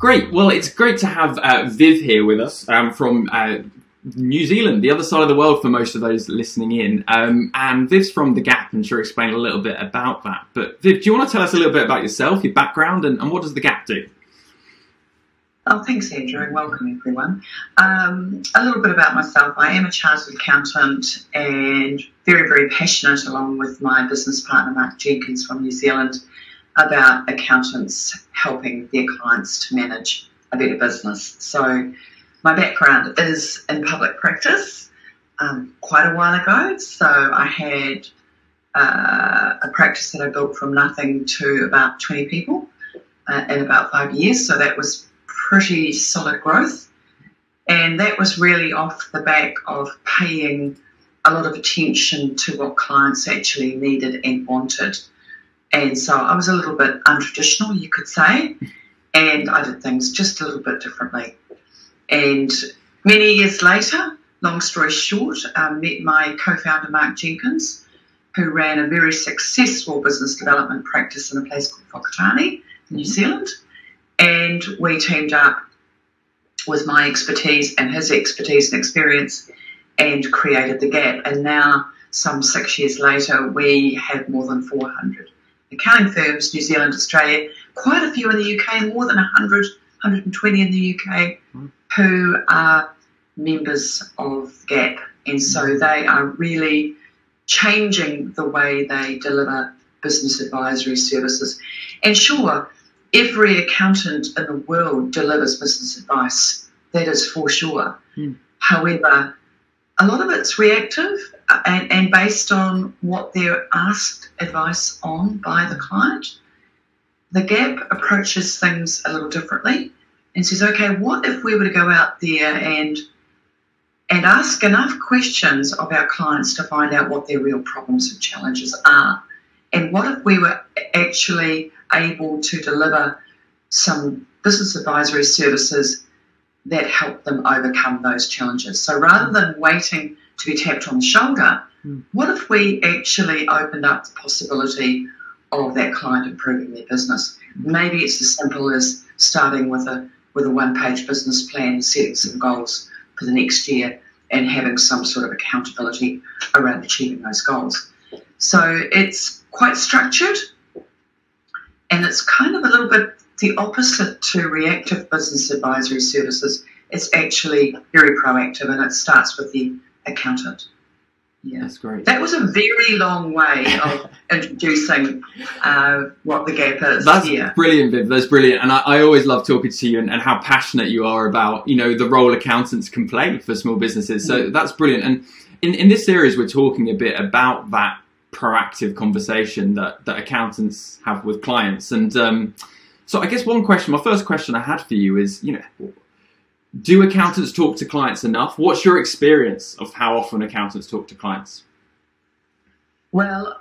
Great. Well, it's great to have Viv here with us from New Zealand, the other side of the world for most of those listening in. And Viv's from The Gap, and she'll explain a little bit about that. But Viv, do you want to tell us a little bit about yourself, your background, and what does The Gap do? Oh, thanks, Andrew, and welcome, everyone. A little bit about myself. I am a chartered accountant and very, very passionate, along with my business partner, Mark Jenkins from New Zealand, about accountants helping their clients to manage a better business. So my background is in public practice quite a while ago. So I had a practice that I built from nothing to about 20 people in about 5 years. So that was pretty solid growth. And that was really off the back of paying a lot of attention to what clients actually needed and wanted. And so I was a little bit untraditional, you could say, and I did things just a little bit differently. And many years later, long story short, I met my co-founder, Mark Jenkins, who ran a very successful business development practice in a place called Whakatane, New Zealand. And we teamed up with my expertise and his expertise and experience and created The Gap. And now, some 6 years later, we have more than 400 accounting firms, New Zealand, Australia, quite a few in the UK, more than 100, 120 in the UK, who are members of The Gap. And so they are really changing the way they deliver business advisory services. And sure, every accountant in the world delivers business advice. That is for sure. However, a lot of it's reactive and based on what they're asked advice on by the client. The Gap approaches things a little differently and says, okay, what if we were to go out there and ask enough questions of our clients to find out what their real problems and challenges are? And what if we were actually able to deliver some business advisory services that help them overcome those challenges? So rather than waiting to be tapped on the shoulder, what if we actually opened up the possibility of that client improving their business? Maybe it's as simple as starting with a one-page business plan, setting some goals for the next year and having some sort of accountability around achieving those goals. So it's quite structured, and it's kind of a little bit the opposite to reactive business advisory services. It's actually very proactive, and it starts with the accountant. Yeah, that's great. That was a very long way of introducing what The Gap is. That's brilliant, Viv. That's brilliant. And I always love talking to you and how passionate you are about, the role accountants can play for small businesses. So that's brilliant. And in this series, we're talking a bit about that proactive conversation that accountants have with clients. And so I guess my first question I had for you is, do accountants talk to clients enough? What's your experience of how often accountants talk to clients? Well,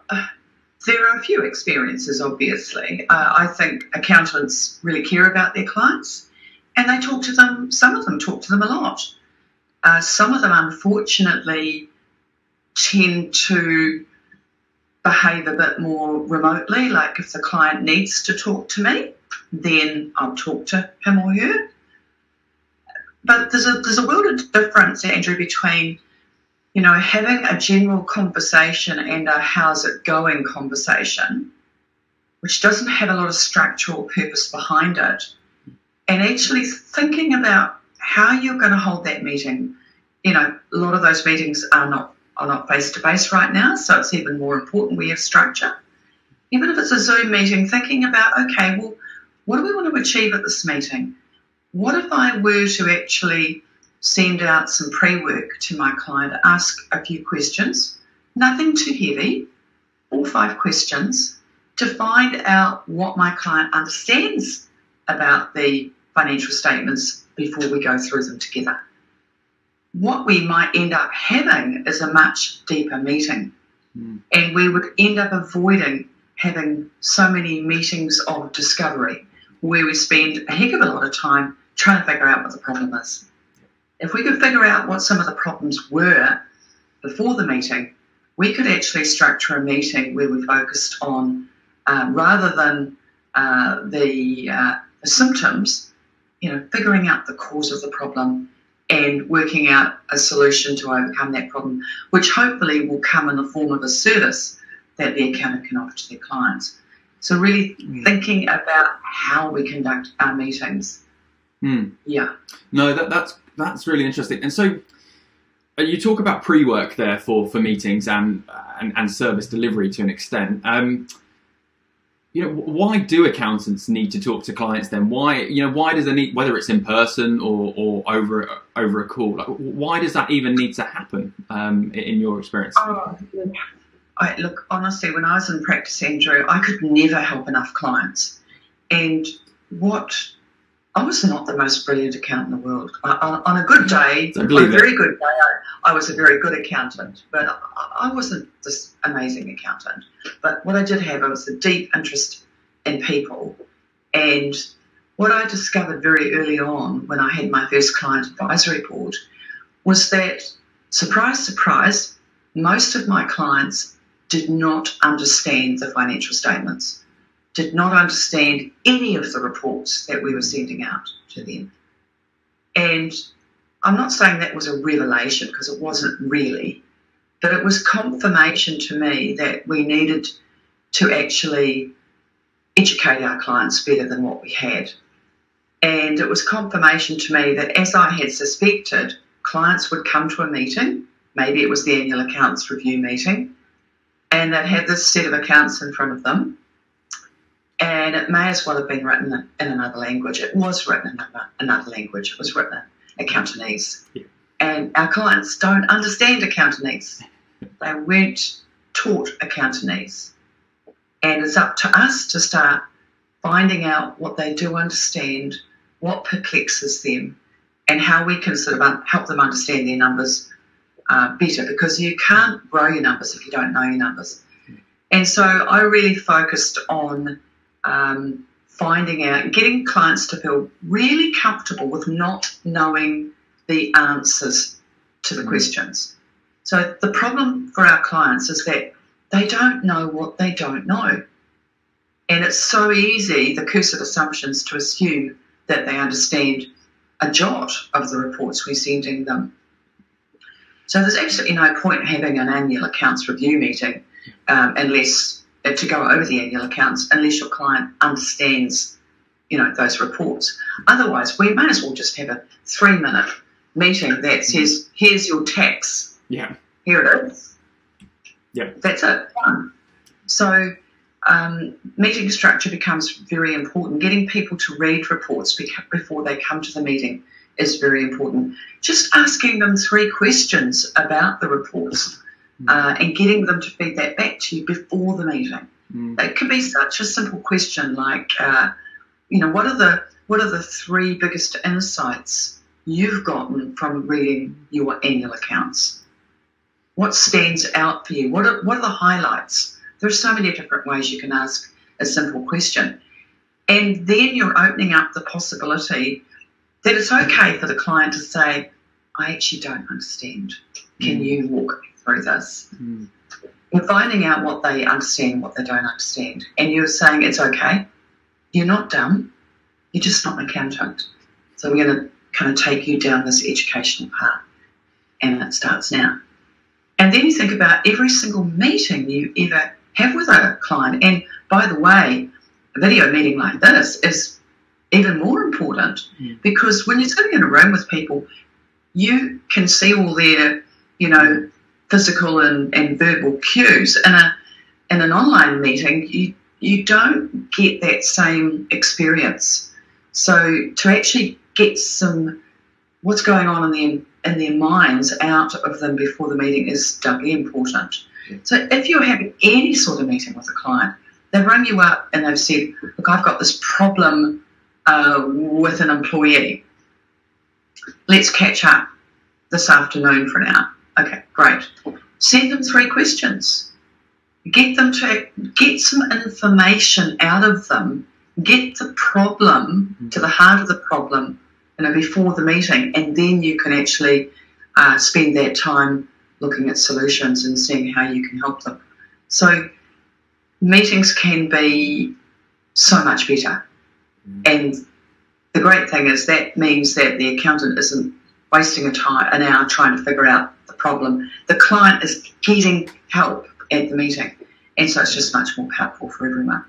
there are a few experiences, obviously. I think accountants really care about their clients, and they talk to them. Some of them talk to them a lot. Some of them, unfortunately, tend to behave a bit more remotely. Like if the client needs to talk to me, then I'll talk to him or her. But there's a world of difference, Andrew, between, having a general conversation and a how's it going conversation, which doesn't have a lot of structural purpose behind it, and actually thinking about how you're going to hold that meeting. A lot of those meetings are not face-to-face right now, so it's even more important we have structure. Even if it's a Zoom meeting, thinking about, okay, well, what do we want to achieve at this meeting? What if I were to actually send out some pre-work to my client, ask a few questions, nothing too heavy, 4 or 5 questions, to find out what my client understands about the financial statements before we go through them together. What we might end up having is a much deeper meeting, and we would end up avoiding having so many meetings of discovery where we spend a heck of a lot of time trying to figure out what the problem is. If we could figure out what some of the problems were before the meeting, we could actually structure a meeting where we focused on, rather than the symptoms, figuring out the cause of the problem and working out a solution to overcome that problem, which hopefully will come in the form of a service that the accountant can offer to their clients. So really thinking about how we conduct our meetings. Yeah. No, that's really interesting. And so you talk about pre-work there for meetings and service delivery to an extent. Why do accountants need to talk to clients then? Why does there need, whether it's in person or over a call, why does that even need to happen in your experience? Look, honestly, when I was in practice, Andrew, I could never help enough clients. And I was not the most brilliant accountant in the world. On a good day, on a very good day, I was a very good accountant, but I wasn't this amazing accountant. But what I did have was a deep interest in people. And what I discovered very early on when I had my first client advisory board was that, surprise, surprise, most of my clients did not understand the financial statements, did not understand any of the reports that we were sending out to them. And I'm not saying that was a revelation, because it wasn't really, but it was confirmation to me that we needed to actually educate our clients better than what we had. And it was confirmation to me that, as I had suspected, clients would come to a meeting, maybe it was the annual accounts review meeting, and they'd have this set of accounts in front of them, and it may as well have been written in another language. It was written in another language. It was written in Accountanese. Yeah. And our clients don't understand Accountanese. They weren't taught Accountanese. And it's up to us to start finding out what they do understand, what perplexes them, and how we can sort of help them understand their numbers better, because you can't grow your numbers if you don't know your numbers. And so I really focused on finding out, getting clients to feel really comfortable with not knowing the answers to the questions. So the problem for our clients is that they don't know what they don't know. And it's so easy, the curse of assumptions, to assume that they understand a jot of the reports we're sending them. So there's absolutely no point having an annual accounts review meeting unless to go over the annual accounts, unless your client understands, those reports. Otherwise, we may as well just have a 3-minute meeting that says, here's your tax. Yeah. Here it is. Yeah. That's it. Done. So meeting structure becomes very important. Getting people to read reports before they come to the meeting is very important. Just asking them 3 questions about the reports and getting them to feed that back to you before the meeting. It could be such a simple question like, what are the 3 biggest insights you've gotten from reading your annual accounts? What stands out for you? What are the highlights? There are so many different ways you can ask a simple question. And then you're opening up the possibility that it's okay for the client to say, I actually don't understand. Can you walk me through this? You're finding out what they understand and what they don't understand. And you're saying it's okay. You're not dumb. You're just not an accountant. So we're going to kind of take you down this educational path. And it starts now. And then you think about every single meeting you ever have with a client. And by the way, a video meeting like this is even more important because when you're sitting in a room with people, you can see all their, physical and verbal cues. In an online meeting, you don't get that same experience. So to actually get some what's going on in their minds out of them before the meeting is doubly important. So if you're having any sort of meeting with a client, they've rung you up and they've said, look, I've got this problem with an employee. Let's catch up this afternoon for an hour. Okay, great. Send them 3 questions. Get them to get some information out of them. Get the problem to the heart of the problem, before the meeting, and then you can actually spend that time looking at solutions and seeing how you can help them. So meetings can be so much better. And the great thing is that means that the accountant isn't wasting an hour trying to figure out the problem. The client is getting help at the meeting, and so it's just much more powerful for everyone.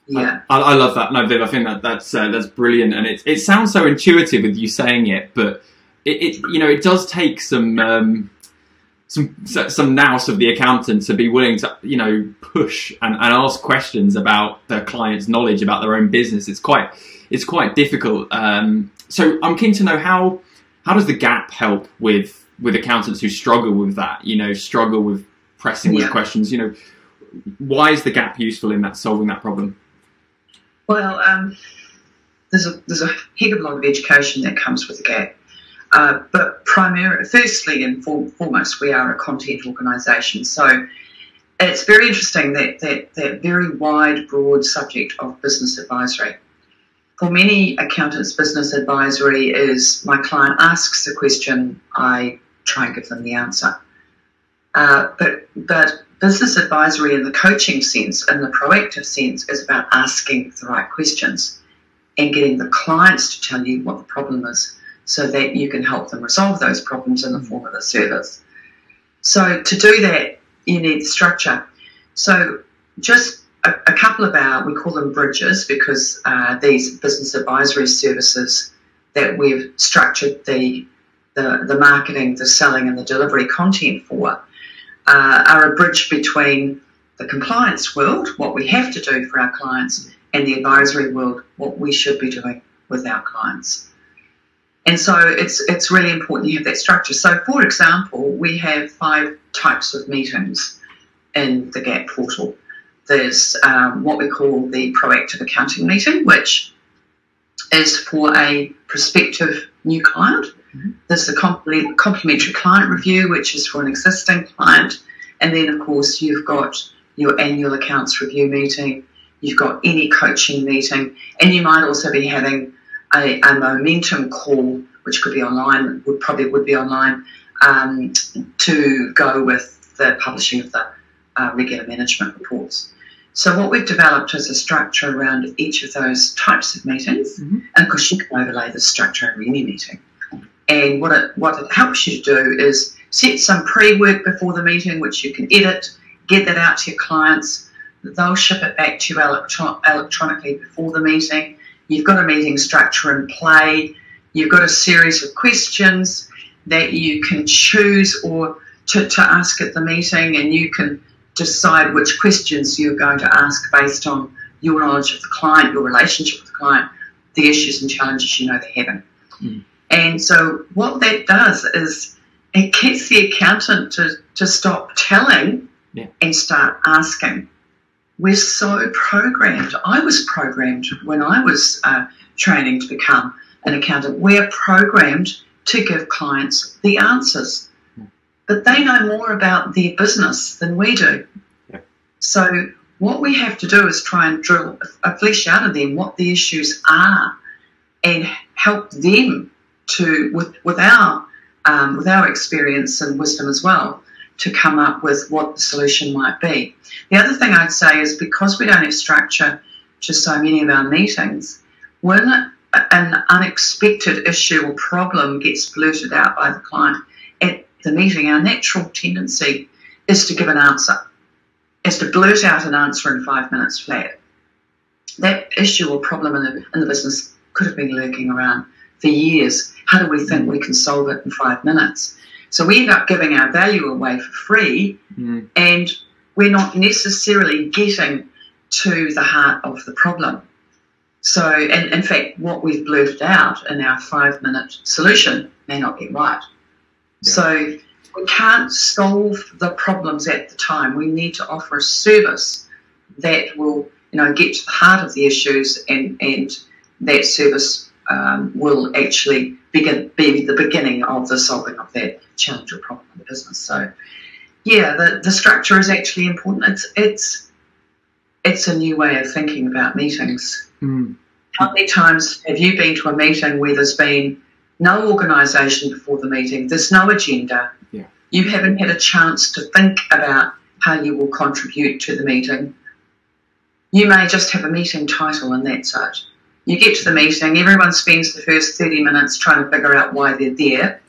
Yeah, I love that. No, Viv, I think that's brilliant, and it sounds so intuitive with you saying it, but it does take some nous of the accountant to be willing to push and ask questions about the client's knowledge about their own business. It's quite difficult. So I'm keen to know how does the gap help with accountants who struggle with that? Struggle with pressing with questions. Why is the gap useful in solving that problem? Well, there's a heck of a lot of education that comes with the gap. But firstly and foremost, we are a content organisation. So it's very interesting that very wide, broad subject of business advisory. For many accountants, business advisory is my client asks the question, I try and give them the answer. But business advisory in the coaching sense, in the proactive sense, is about asking the right questions and getting the clients to tell you what the problem is, so that you can help them resolve those problems in the form of a service. So to do that, you need structure. So just a couple of we call them bridges, because these business advisory services that we've structured the marketing, the selling and the delivery content for are a bridge between the compliance world, what we have to do for our clients, and the advisory world, what we should be doing with our clients. And so it's really important you have that structure. So, for example, we have 5 types of meetings in the GAP portal. There's what we call the proactive accounting meeting, which is for a prospective new client. Mm-hmm. There's the complimentary client review, which is for an existing client. And then, of course, you've got your annual accounts review meeting. You've got any coaching meeting. And you might also be having a momentum call, which could be online, would be online, to go with the publishing of the regular management reports. So what we've developed is a structure around each of those types of meetings, mm-hmm. and of course you can overlay the structure over any meeting. And what it helps you to do is set some pre-work before the meeting, which you can edit, get that out to your clients. They'll ship it back to you electronically before the meeting. You've got a meeting structure in play. You've got a series of questions that you can choose or to ask at the meeting, and you can decide which questions you're going to ask based on your knowledge of the client, your relationship with the client, the issues and challenges they're having. Mm. And so what that does is it gets the accountant to stop telling and start asking. We're so programmed. I was programmed when I was training to become an accountant. We're programmed to give clients the answers. But they know more about their business than we do. Yeah. So what we have to do is try and flesh out of them what the issues are and help them to, with our experience and wisdom as well, to come up with what the solution might be. The other thing I'd say is, because we don't have structure to so many of our meetings, when an unexpected issue or problem gets blurted out by the client at the meeting, our natural tendency is to give an answer, is to blurt out an answer in 5 minutes flat. That issue or problem in the business could have been lurking around for years. How do we think we can solve it in 5 minutes? So we end up giving our value away for free, and we're not necessarily getting to the heart of the problem. So, and in fact, what we've blurted out in our 5 minute solution may not be right. Yeah. So we can't solve the problems at the time. We need to offer a service that will, get to the heart of the issues, and that service will actually be the beginning of the solving of that challenge or problem in the business. So, yeah, the structure is actually important. It's a new way of thinking about meetings. Mm. How many times have you been to a meeting where there's been no organisation before the meeting, there's no agenda, you haven't had a chance to think about how you will contribute to the meeting? You may just have a meeting title and that's it. You get to the meeting, everyone spends the first 30 minutes trying to figure out why they're there.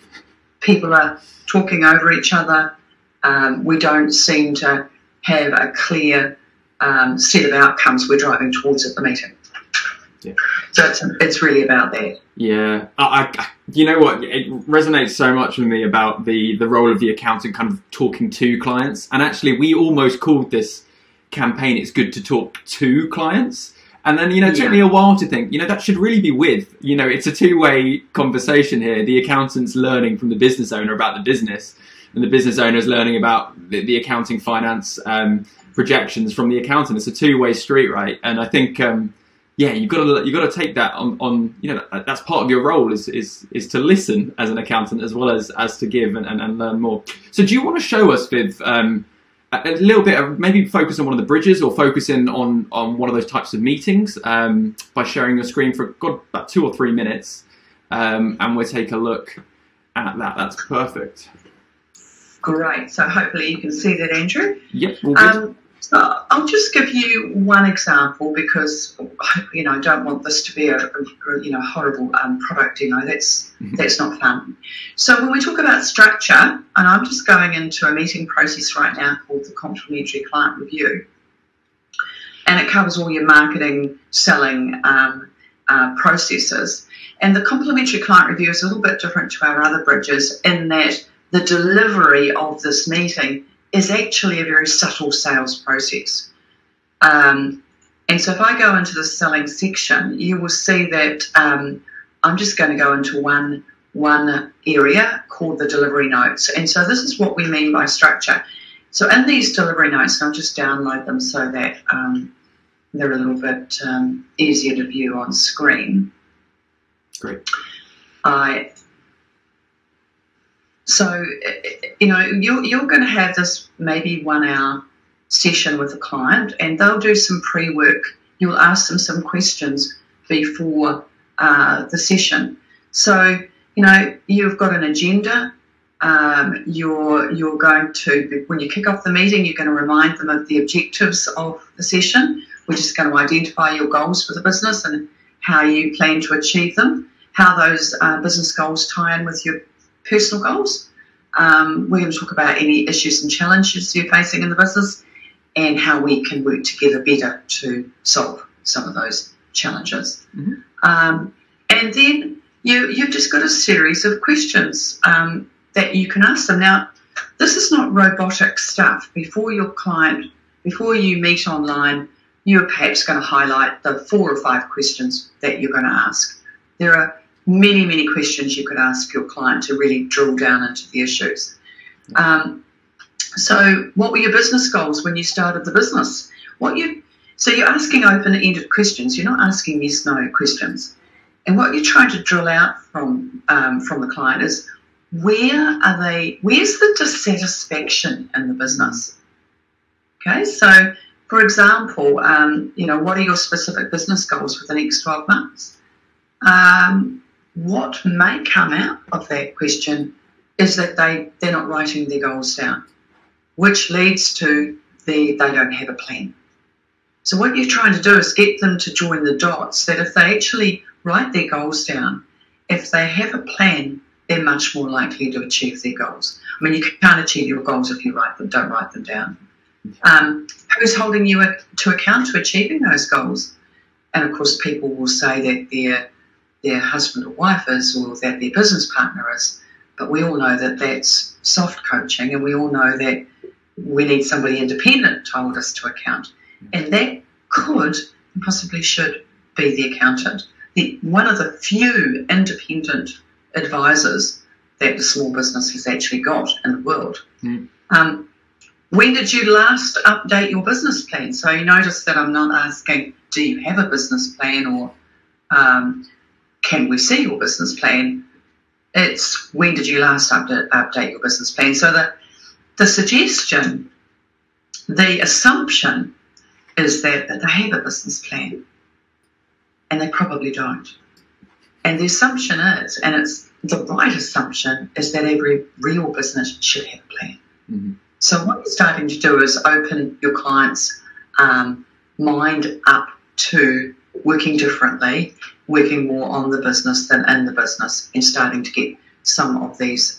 People are talking over each other. We don't seem to have a clear set of outcomes we're driving towards at the meeting. Yeah. So it's really about that. Yeah, you know what? It resonates so much with me about the role of the accountant kind of talking to clients. And actually, we almost called this campaign "It's Good to Talk to Clients." And then, it took me a while to think, that should really be with. It's a two-way conversation here. The accountant's learning from the business owner about the business, and the business owner's learning about the accounting, finance projections from the accountant. It's a two-way street, right? And I think, you've got to take that on. That's part of your role is to listen as an accountant as well as to give and learn more. So, do you want to show us, Viv? A little bit of maybe focus on one of the bridges, or focus in on one of those types of meetings by sharing your screen for about 2 or 3 minutes, and we'll take a look at that. That's perfect. Great. So hopefully you can see that, Andrew. Yep. All good. So I'll just give you one example, because I don't want this to be a horrible product. That's not fun. So when we talk about structure, and I'm just going into a meeting process right now called the Complementary Client Review, and it covers all your marketing, selling processes. And the Complementary Client Review is a little bit different to our other bridges in that the delivery of this meeting is actually a very subtle sales process. And so if I go into the selling section, you will see that I'm just going to go into one area called the delivery notes. And so this is what we mean by structure. So in these delivery notes, and I'll just download them so that they're a little bit easier to view on screen. Great. So, you're going to have this maybe 1 hour session with a client, and they'll do some pre-work. You'll ask them some questions before the session. So, you've got an agenda. You're going to, when you kick off the meeting, you're going to remind them of the objectives of the session. We're just going to identify your goals for the business and how you plan to achieve them, how those business goals tie in with your personal goals. We're going to talk about any issues and challenges you're facing in the business and how we can work together better to solve some of those challenges. Mm-hmm. And then you've just got a series of questions that you can ask them. Now, this is not robotic stuff. Before you meet online, you're perhaps going to highlight the 4 or 5 questions that you're going to ask. There are many, many questions you could ask your client to really drill down into the issues. So what were your business goals when you started the business? So you're asking open-ended questions. You're not asking yes-no questions. And what you're trying to drill out from the client is where's the dissatisfaction in the business? Okay, so for example, what are your specific business goals for the next 12 months? What may come out of that question is that they're not writing their goals down, which leads to they don't have a plan. So what you're trying to do is get them to join the dots, that if they actually write their goals down, if they have a plan, they're much more likely to achieve their goals. I mean, you can't achieve your goals if you don't write them down. Who's holding you to account to achieving those goals? And of course, people will say that their husband or wife is, or that their business partner is. But we all know that that's soft coaching, and we all know that we need somebody independent to hold us to account. And that could and possibly should be the accountant. One of the few independent advisors that the small business has actually got in the world. When did you last update your business plan? So you notice that I'm not asking, do you have a business plan, or can we see your business plan? It's when did you last update your business plan? So the suggestion, the assumption is that they have a business plan, and they probably don't. And the assumption is, and it's the right assumption, is that every real business should have a plan. Mm-hmm. So what you're starting to do is open your client's mind up to working differently, working more on the business than in the business, and starting to get some of these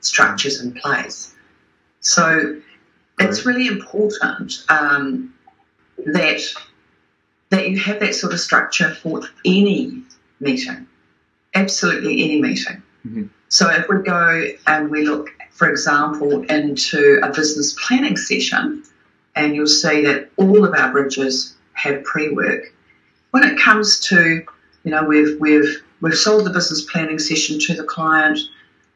structures in place. So it's really important that you have that sort of structure for any meeting, absolutely any meeting. Mm-hmm. So if we go and we look, for example, into a business planning session, and you'll see that all of our bridges have pre-work. When it comes to, we've sold the business planning session to the client,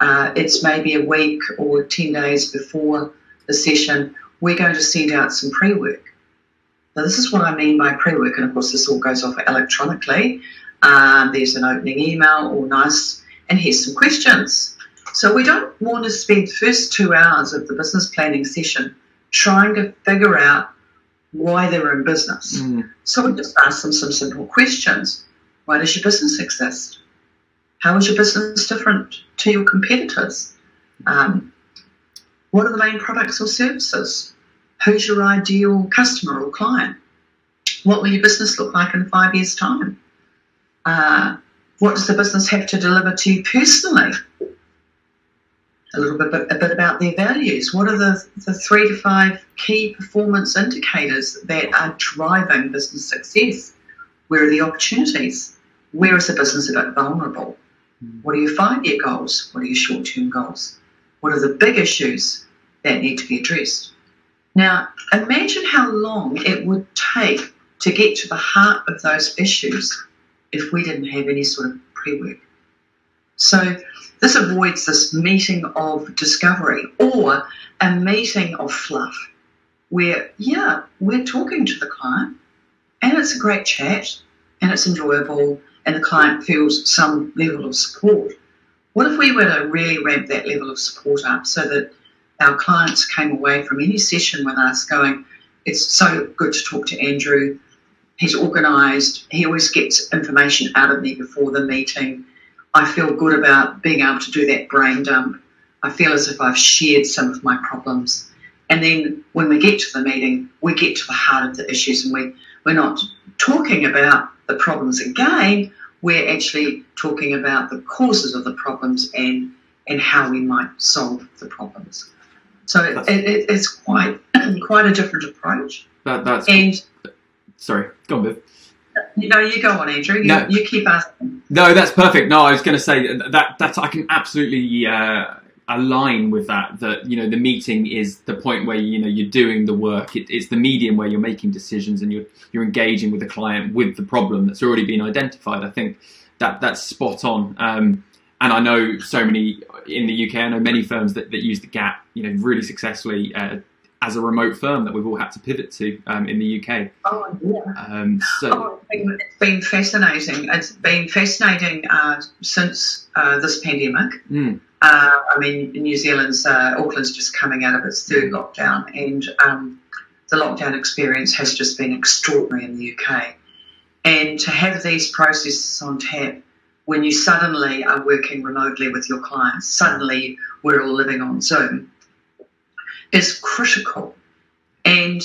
it's maybe a week or 10 days before the session, we're going to send out some pre-work. Now, this is what I mean by pre-work, and of course this all goes off electronically. There's an opening email, all nice, and here's some questions. So we don't want to spend the first 2 hours of the business planning session trying to figure out why they're in business. So we just ask them some simple questions. Why does your business exist? How is your business different to your competitors? What are the main products or services? Who's your ideal customer or client? What will your business look like in 5 years' time? What does the business have to deliver to you personally? A bit about their values. What are the 3 to 5 key performance indicators that are driving business success? Where are the opportunities? Where is the business a bit vulnerable? What are your 5-year goals? What are your short-term goals? What are the big issues that need to be addressed? Now, imagine how long it would take to get to the heart of those issues if we didn't have any sort of pre-work. So this avoids this meeting of discovery or a meeting of fluff where, we're talking to the client and it's a great chat and it's enjoyable and the client feels some level of support. What if we were to really ramp that level of support up so that our clients came away from any session with us going, it's so good to talk to Andrew. He's organised. He always gets information out of me before the meeting. I feel good about being able to do that brain dump. I feel as if I've shared some of my problems. And then when we get to the meeting, we get to the heart of the issues and we're not talking about the problems again. We're actually talking about the causes of the problems and how we might solve the problems. So it's quite a different approach. Sorry, go on, Viv. You go on, Andrew. You keep asking. No, that's perfect. No, I was going to say that I can absolutely align with that. That the meeting is the point where you're doing the work. It's the medium where you're making decisions and you're engaging with the client with the problem that's already been identified. I think that's spot on. And I know so many in the UK. I know many firms that use the Gap, really successfully. As a remote firm that we've all had to pivot to in the UK. Oh, yeah. It's been fascinating. It's been fascinating since this pandemic. New Zealand's, Auckland's just coming out of its third lockdown, and the lockdown experience has just been extraordinary in the UK. And to have these processes on tap when you suddenly are working remotely with your clients, suddenly we're all living on Zoom, is critical. And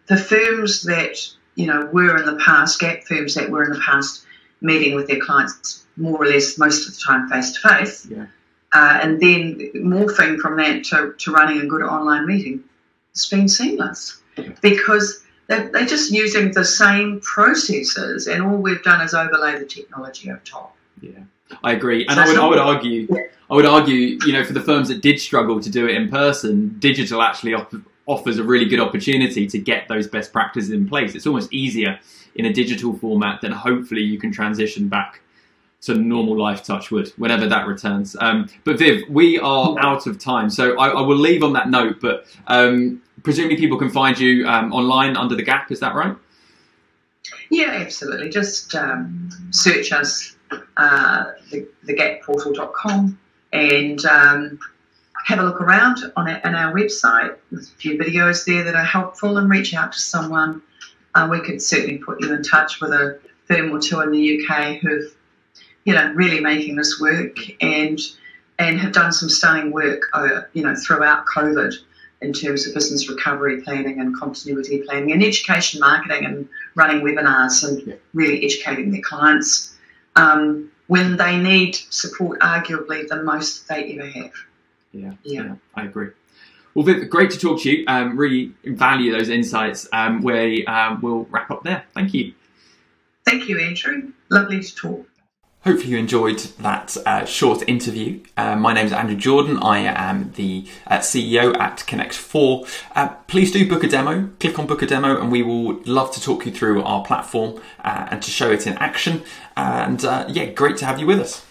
the firms that were in the past, Gap firms that were in the past meeting with their clients more or less most of the time face to face, and then morphing from that to running a good online meeting, it's been seamless because they're just using the same processes, and all we've done is overlay the technology over top. Yeah, I agree, and I would argue. I would argue, for the firms that did struggle to do it in person, digital actually offers a really good opportunity to get those best practices in place. It's almost easier in a digital format, then hopefully you can transition back to normal life, touch wood, whenever that returns. But Viv, we are out of time, so I will leave on that note, but presumably people can find you online under the Gap, is that right? Yeah, absolutely. Just search us, thegapportal.com, and have a look around on our website. There's a few videos there that are helpful, and reach out to someone. We could certainly put you in touch with a firm or two in the UK who've, really making this work and have done some stunning work, throughout COVID in terms of business recovery planning and continuity planning and education marketing and running webinars and really educating their clients when they need support arguably the most they ever have. Yeah, I agree. Well, Viv, great to talk to you. Really value those insights. We'll wrap up there. Thank you. Thank you, Andrew. Lovely to talk. Hopefully you enjoyed that short interview. My name is Andrew Jordan. I am the CEO at Connect4. Please do book a demo. Click on book a demo and we will love to talk you through our platform and to show it in action. And yeah, great to have you with us.